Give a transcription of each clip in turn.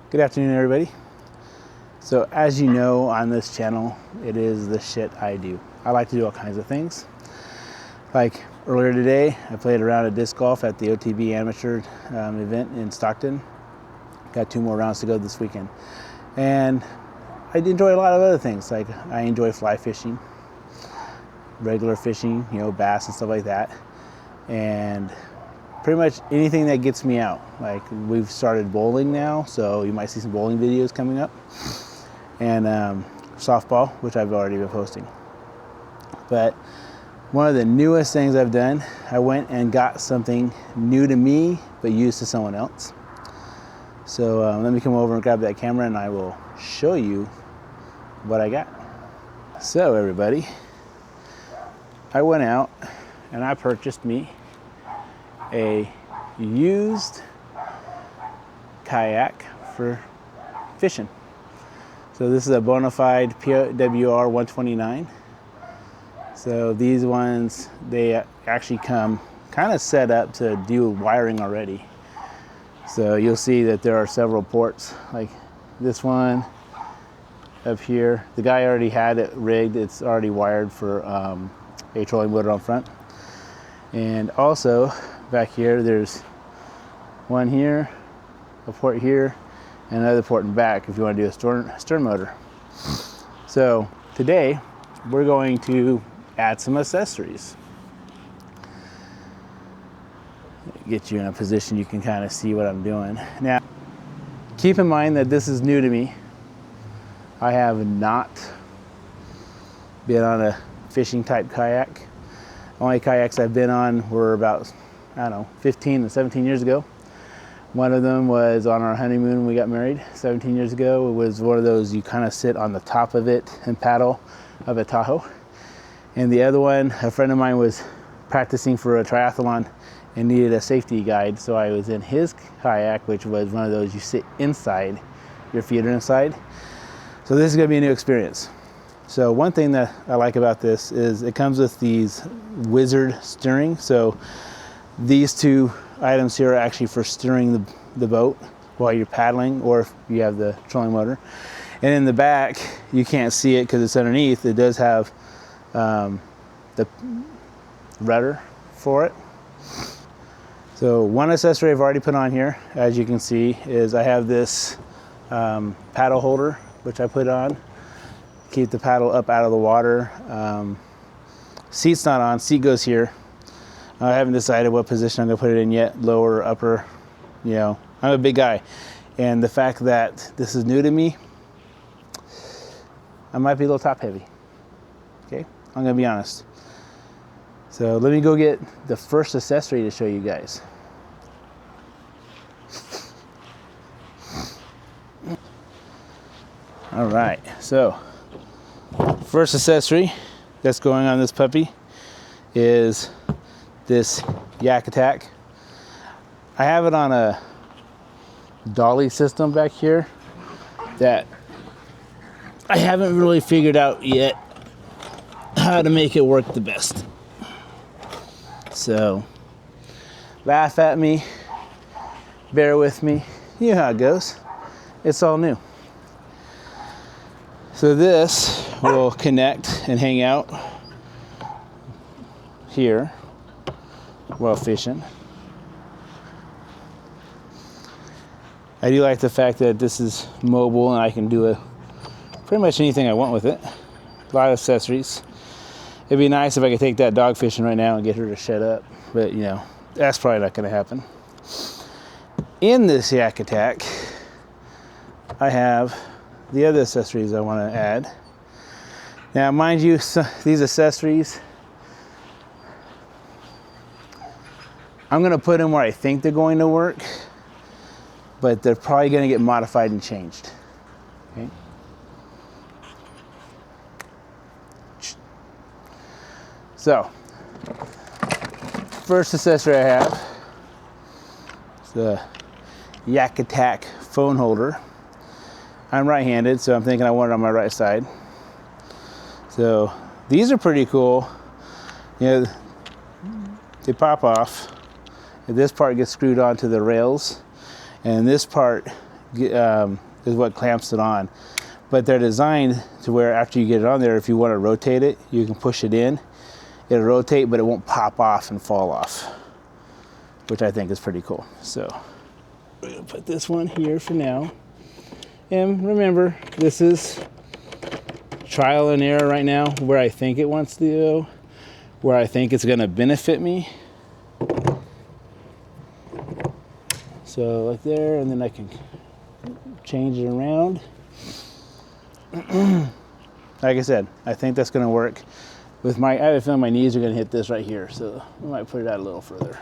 Good afternoon, everybody. So as you know, on this channel, it is the shit I do. I like to do all kinds of things. Like earlier today, I played a round of disc golf at the OTB amateur event in Stockton. Got 2 more rounds to go this weekend. And I enjoy a lot of other things. Like I enjoy fly fishing, regular fishing, you know, bass and stuff like that. And pretty much anything that gets me out. Like we've started bowling now, so you might see some bowling videos coming up. And softball, which I've already been posting. But one of the newest things I've done, I went and got something new to me, but used to someone else. So let me come over and grab that camera and I will show you what I got. So everybody, I went out and I purchased me a used kayak for fishing. So this is a Bonafide PWR 129. So these ones, they actually come kind of set up to do wiring already. So you'll see that there are several ports, like this one up here. The guy already had it rigged. It's already wired for a trolling motor on front. And also back here, there's one here, a port here, and another port in back if you want to do a stern motor. So today we're going to add some accessories. Get you in a position you can kind of see what I'm doing. Now, keep in mind that this is new to me. I have not been on a fishing type kayak. Only kayaks I've been on were about, I don't know, 15 to 17 years ago. One of them was on our honeymoon when we got married 17 years ago. It was one of those you kind of sit on the top of it and paddle of a Tahoe. And the other one, a friend of mine was practicing for a triathlon and needed a safety guide. So I was in his kayak, which was one of those you sit inside, your feet are inside. So this is gonna be a new experience. So one thing that I like about this is it comes with these wizard steering. So these 2 items here are actually for steering the boat while you're paddling, or if you have the trolling motor. And in the back, you can't see it because it's underneath. It does have the rudder for it. So one accessory I've already put on here, as you can see, is I have this paddle holder, which I put on. Keep the paddle up out of the water. Seat's not on, seat goes here. I haven't decided what position I'm gonna put it in yet, lower or upper. You know, I'm a big guy. And the fact that this is new to me, I might be a little top heavy, okay? I'm gonna be honest. So let me go get the first accessory to show you guys. All right, so first accessory that's going on this puppy is this yak attack. I have it on a dolly system back here that I haven't really figured out yet how to make it work the best. So laugh at me, bear with me, you know how it goes. It's all new. So this will connect and hang out here while fishing. I do like the fact that this is mobile and I can do pretty much anything I want with it. A lot of accessories. It'd be nice if I could take that dog fishing right now and get her to shut up, but you know, that's probably not gonna happen. In this yak attack, I have the other accessories I wanna add. Now, mind you, these accessories, I'm gonna put them where I think they're going to work, but they're probably gonna get modified and changed, okay? So, first accessory I have is the Yak Attack phone holder. I'm right-handed, so I'm thinking I want it on my right side. So these are pretty cool. You know, they pop off. This part gets screwed onto the rails, and this part is what clamps it on. But they're designed to where after you get it on there, if you want to rotate it, you can push it in. It'll rotate, but it won't pop off and fall off, which I think is pretty cool. So we're gonna put this one here for now. And remember, this is trial and error right now, where I think it wants to go, where I think it's gonna benefit me. So like there, and then I can change it around. Like I said, I think that's gonna work. With I have a feeling my knees are gonna hit this right here, so I might put it out a little further.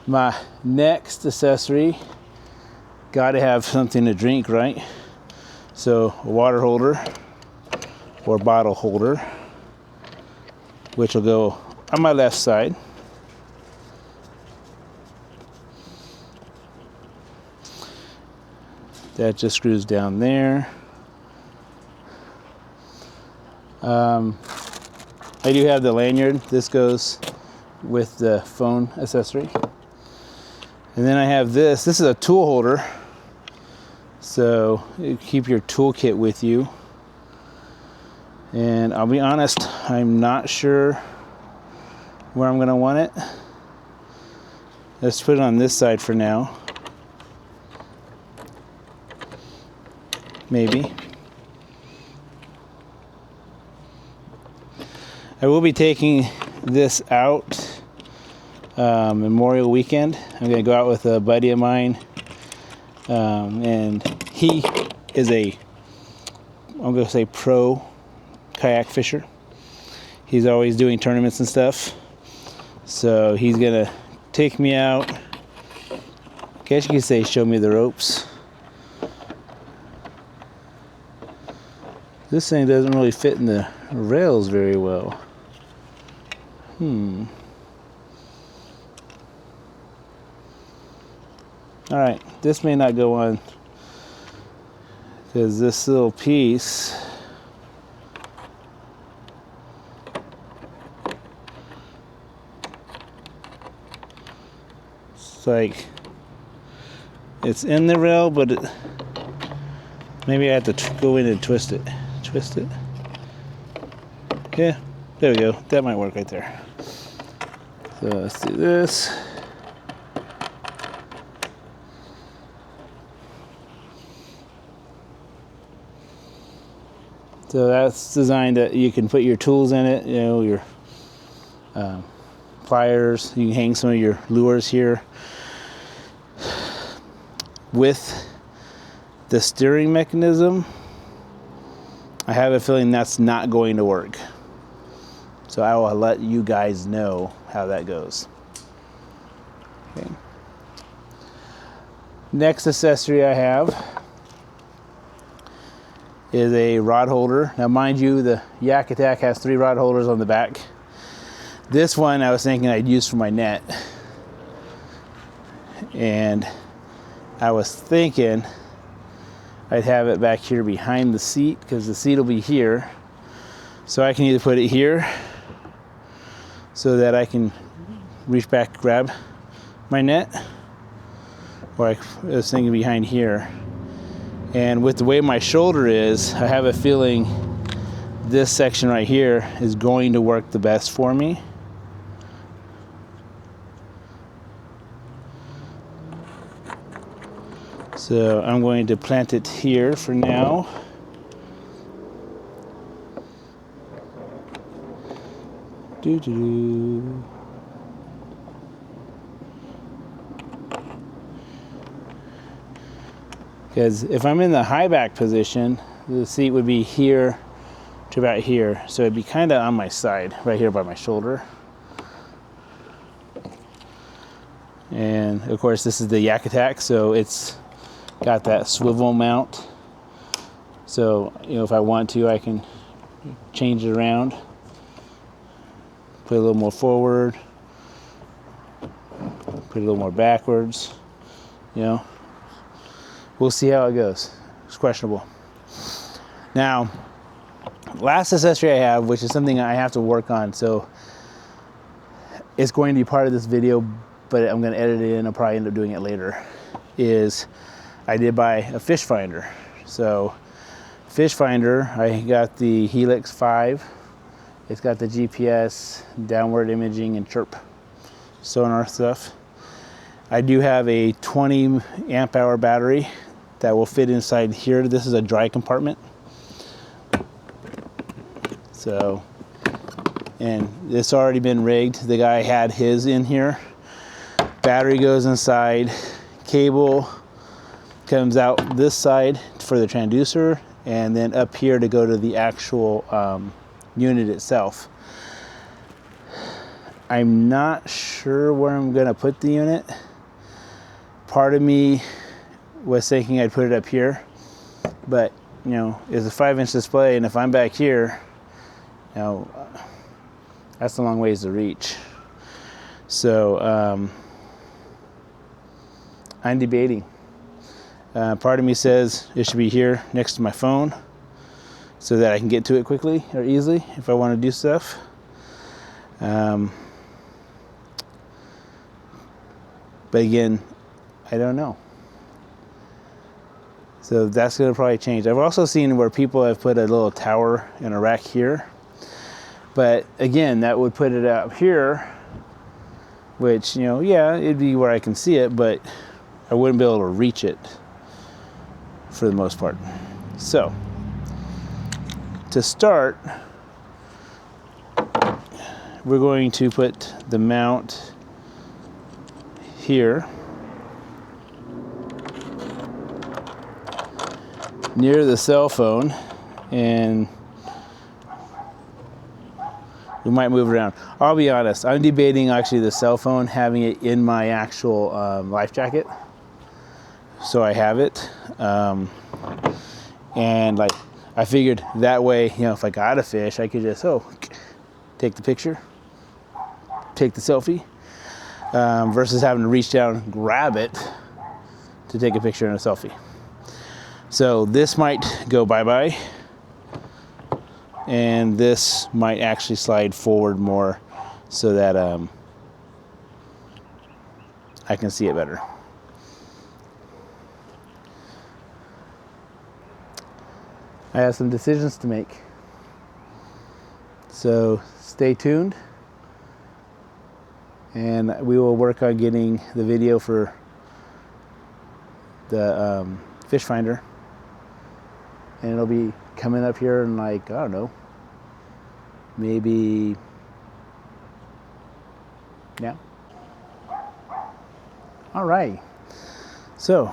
My next accessory, gotta have something to drink, right? So a water holder or bottle holder, which will go on my left side. That just screws down there. I do have the lanyard. This goes with the phone accessory. And then I have this. This is a tool holder. So you keep your toolkit with you. And I'll be honest, I'm not sure where I'm gonna want it. Let's put it on this side for now. Maybe. I will be taking this out Memorial weekend. I'm gonna go out with a buddy of mine, and he is I'm gonna say pro kayak fisher. He's always doing tournaments and stuff. So he's gonna take me out. I guess you could say show me the ropes. This thing doesn't really fit in the rails very well. All right, this may not go on because this little piece it's like it's in the rail, but maybe I have to go in and twist it. Twist it. Yeah, there we go. That might work right there. So let's do this. So that's designed that you can put your tools in it, you know, your pliers. You can hang some of your lures here. With the steering mechanism, I have a feeling that's not going to work. So I will let you guys know how that goes. Okay. Next accessory I have is a rod holder. Now mind you, the Yak Attack has 3 rod holders on the back. This one I was thinking I'd use for my net. And I was thinking I'd have it back here behind the seat, because the seat will be here. So I can either put it here so that I can reach back, grab my net, or I was thinking behind here. And with the way my shoulder is, I have a feeling this section right here is going to work the best for me. So I'm going to plant it here for now. Doo-doo-doo. Because if I'm in the high back position, the seat would be here to about here. So it'd be kind of on my side, right here by my shoulder. And of course this is the Yak Attack, so it's got that swivel mount. So, you know, if I want to, I can change it around. Put a little more forward. Put a little more backwards, you know. We'll see how it goes. It's questionable. Now, last accessory I have, which is something I have to work on, so it's going to be part of this video, but I'm going to edit it in. I'll probably end up doing it later. is I did buy a fish finder. So fish finder, I got the Helix 5. It's got the GPS, downward imaging, and chirp sonar stuff. I do have a 20 amp hour battery that will fit inside here. This is a dry compartment. So, and it's already been rigged. The guy had his in here. Battery goes inside, cable comes out this side for the transducer, and then up here to go to the actual unit itself. I'm not sure where I'm gonna put the unit. Part of me was thinking I'd put it up here, but you know, it's a 5-inch display, and if I'm back here, you know, that's a long ways to reach. So I'm debating. Part of me says it should be here next to my phone so that I can get to it quickly or easily if I want to do stuff. But again, I don't know. So that's going to probably change. I've also seen where people have put a little tower in a rack here. But again, that would put it out here, which, you know, yeah, it'd be where I can see it, but I wouldn't be able to reach it for the most part. So to start, we're going to put the mount here near the cell phone, and we might move around. I'll be honest, I'm debating actually the cell phone, having it in my actual life jacket. So I have it. And like, I figured that way, you know, if I got a fish, I could just, take the picture, take the selfie, versus having to reach down and grab it to take a picture and a selfie. So this might go bye-bye, and this might actually slide forward more so that I can see it better. I have some decisions to make, so stay tuned, and we will work on getting the video for the fish finder, and it'll be coming up here in, like, I don't know, maybe now. All right, so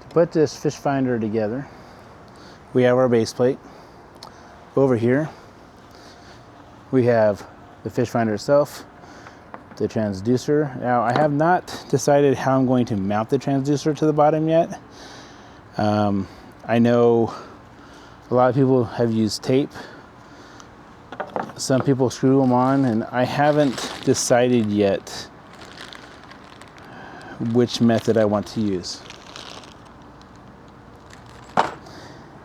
to put this fish finder together, we have our base plate. Over here, we have the fish finder itself, the transducer. Now, I have not decided how I'm going to mount the transducer to the bottom yet. I know a lot of people have used tape. Some people screw them on, and I haven't decided yet which method I want to use.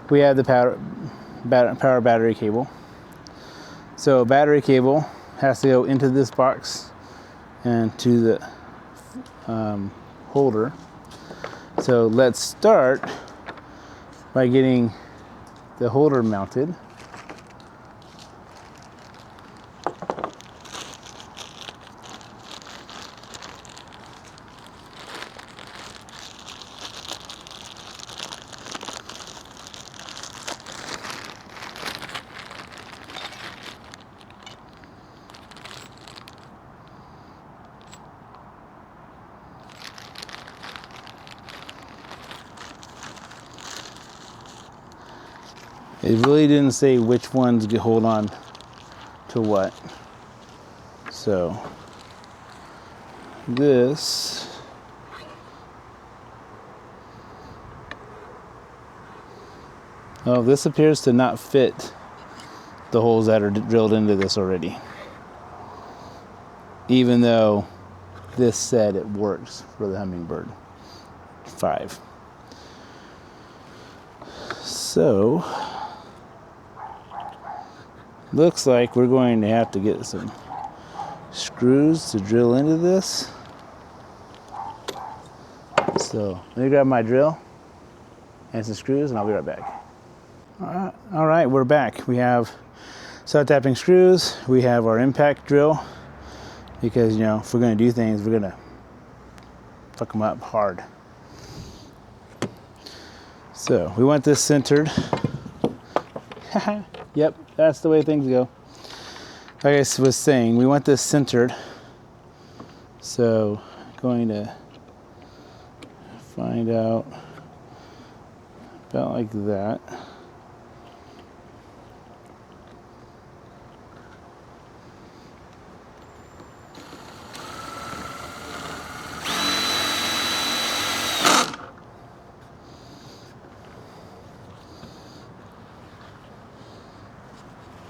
We have the power battery cable. So battery cable has to go into this box and to the holder. So let's start by getting the holder mounted. It really didn't say which ones hold on to what. So this this appears to not fit the holes that are drilled into this already, even though this said it works for the Hummingbird 5. So looks like we're going to have to get some screws to drill into this. So let me grab my drill and some screws and I'll be right back. All right, we're back. We have self-tapping screws. We have our impact drill because, you know, if we're gonna do things, we're gonna fuck them up hard. So we want this centered. Yep, that's the way things go. Like I was saying, we want this centered. So going to find out about like that.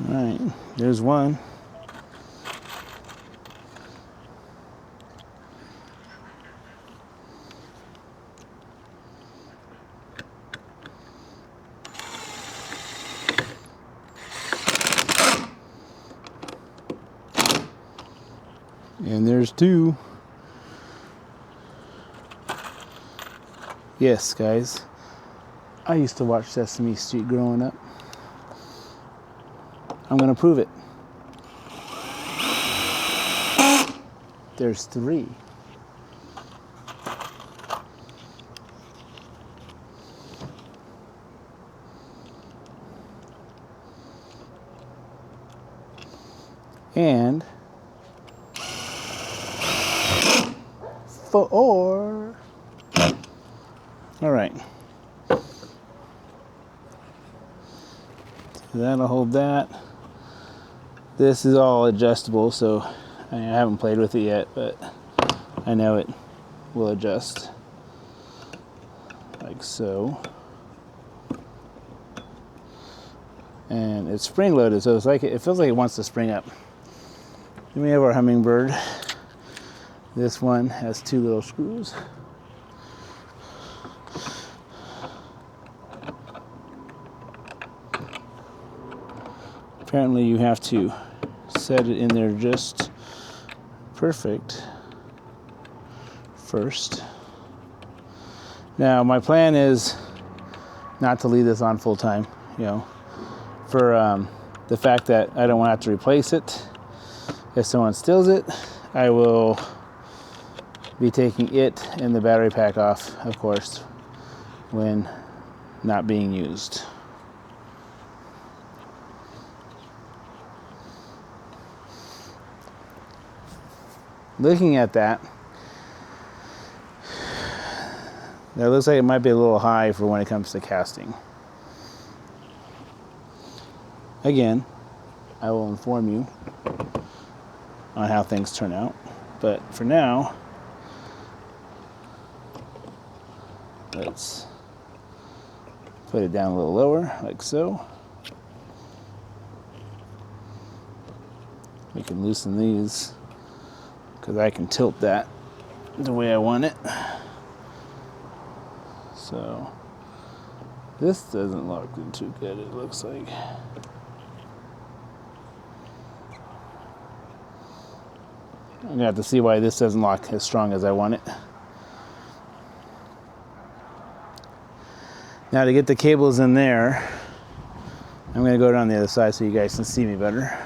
All right, there's one. And there's two. Yes, guys. I used to watch Sesame Street growing up. I'm gonna prove it. There's three. And 4. All right. That'll hold that. This is all adjustable, so I haven't played with it yet, but I know it will adjust like so. And it's spring loaded, so it's like it feels like it wants to spring up. Then we have our hummingbird. This one has 2 little screws. Apparently you have to set it in there just perfect first. Now my plan is not to leave this on full time, you know, for the fact that I don't want to have to replace it. If someone steals it, I will be taking it and the battery pack off, of course, when not being used. Looking at that, that looks like it might be a little high for when it comes to casting. Again, I will inform you on how things turn out, but for now, let's put it down a little lower, like so. We can loosen these because I can tilt that the way I want it. So this doesn't lock in too good, it looks like. I'm gonna have to see why this doesn't lock as strong as I want it. Now to get the cables in there, I'm gonna go down the other side so you guys can see me better.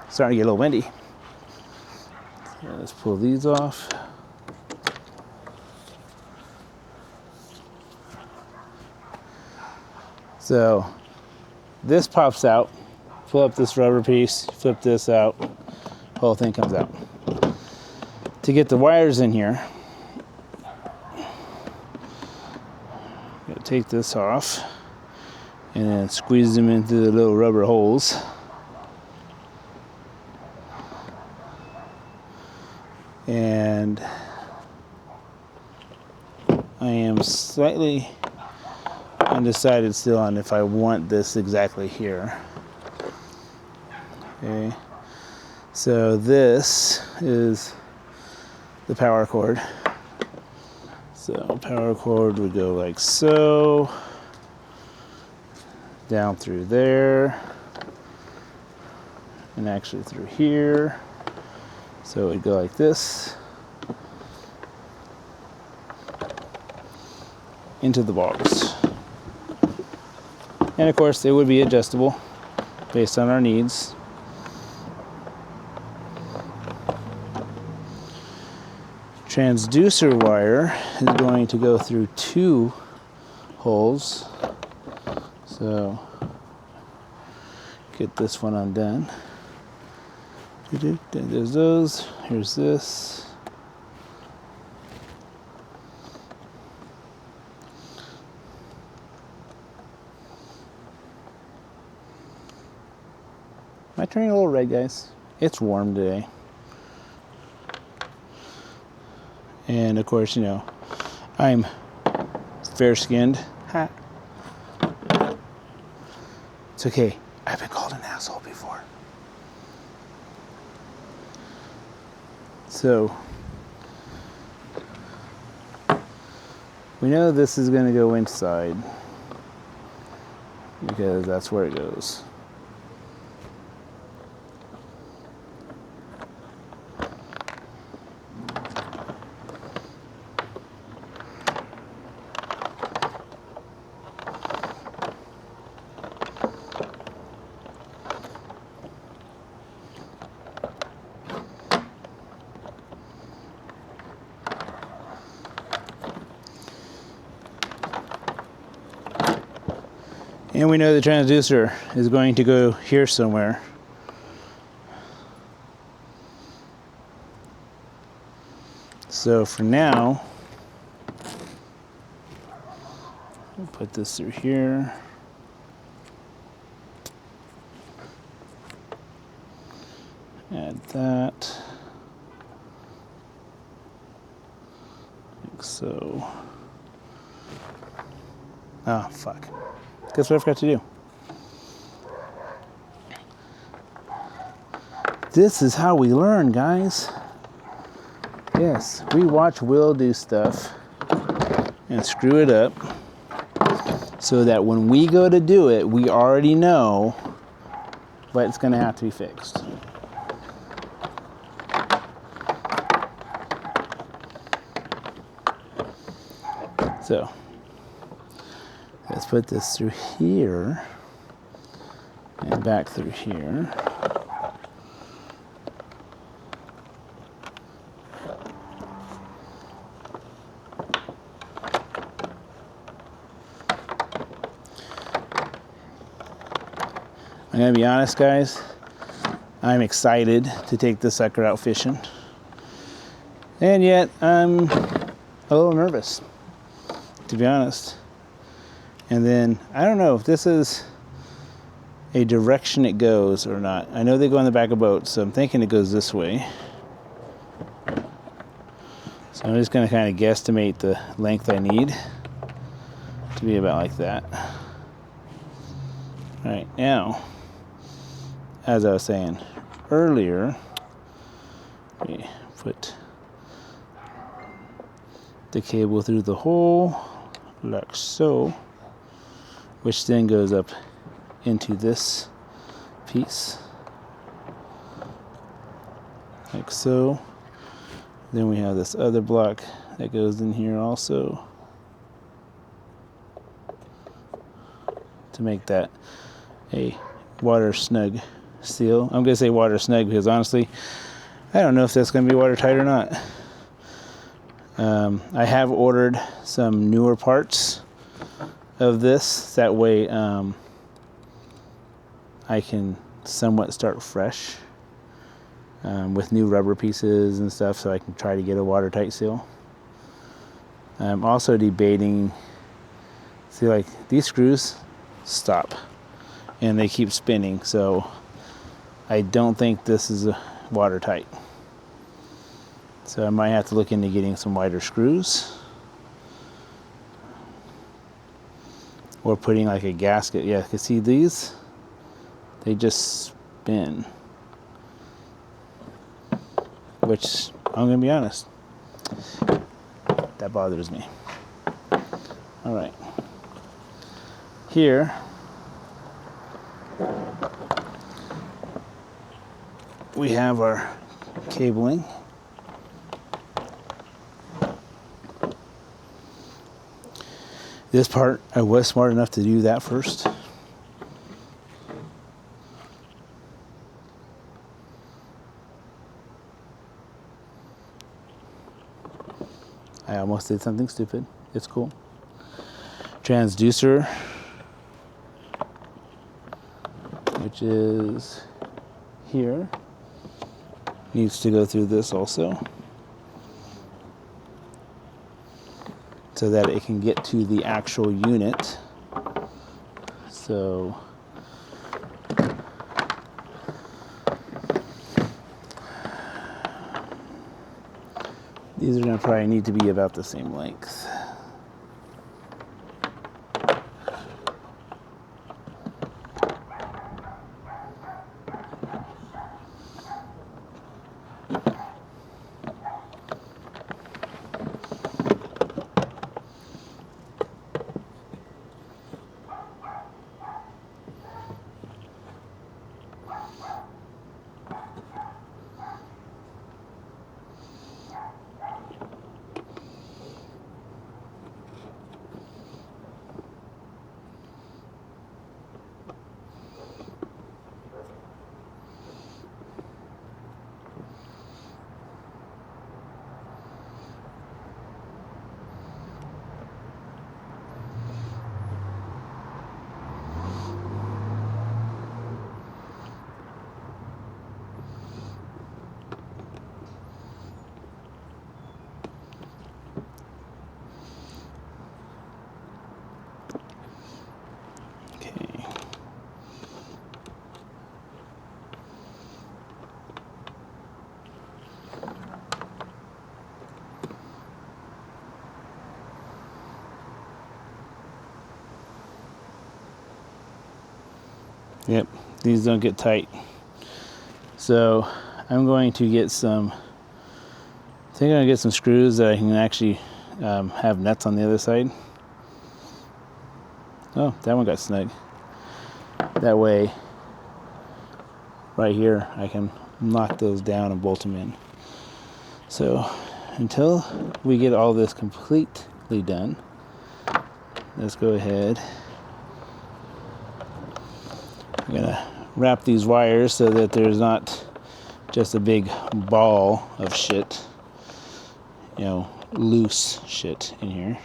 Starting to get a little windy. So let's pull these off. So this pops out. Pull up this rubber piece, flip this out, whole thing comes out. To get the wires in here, I'm gonna take this off and then squeeze them into the little rubber holes. And I am slightly undecided still on if I want this exactly here. Okay, so this is the power cord. So power cord would go like so, down through there, and actually through here. So it would go like this. into the box. And of course, it would be adjustable based on our needs. Transducer wire is going to go through 2 holes. So get this one undone. There's those. Here's this. Am I turning a little red, guys? It's warm today. And of course, you know, I'm fair-skinned. Ha. It's okay. I've been called an asshole before. So, we know this is going to go inside because that's where it goes. And we know the transducer is going to go here somewhere. So for now, we'll put this through here. Add that. Like so. Oh, fuck. Guess what I forgot to do? This is how we learn, guys. Yes, we watch Will do stuff and screw it up so that when we go to do it, we already know what's going to have to be fixed. So, let's put this through here and back through here. I'm gonna be honest, guys, I'm excited to take this sucker out fishing. And yet, I'm a little nervous, to be honest. And then, I don't know if this is a direction it goes or not. I know they go on the back of boats, so I'm thinking it goes this way. So I'm just gonna kind of guesstimate the length I need to be about like that. All right, now, as I was saying earlier, we put the cable through the hole, like so, which then goes up into this piece, like so. Then we have this other block that goes in here also to make that a water snug seal. I'm gonna say water snug because honestly, I don't know if that's gonna be watertight or not. I have ordered some newer parts of this. That way I can somewhat start fresh with new rubber pieces and stuff so I can try to get a watertight seal. I'm also debating, see, like these screws stop and they keep spinning, so I don't think this is watertight. So I might have to look into getting some wider screws or putting like a gasket. Yeah, you can see these, they just spin, which I'm gonna be honest, that bothers me. All right, here we have our cabling. This part, I was smart enough to do that first. I almost did something stupid. It's cool. Transducer, which is here, needs to go through this also, so that it can get to the actual unit. So these are going to probably need to be about the same length. Yep, these don't get tight. So I'm going to get some, I think I'm gonna get some screws that I can actually have nuts on the other side. Oh, that one got snug. That way, right here, I can knock those down and bolt them in. So until we get all this completely done, let's go ahead. I'm gonna wrap these wires so that there's not just a big ball of shit, you know, loose shit in here.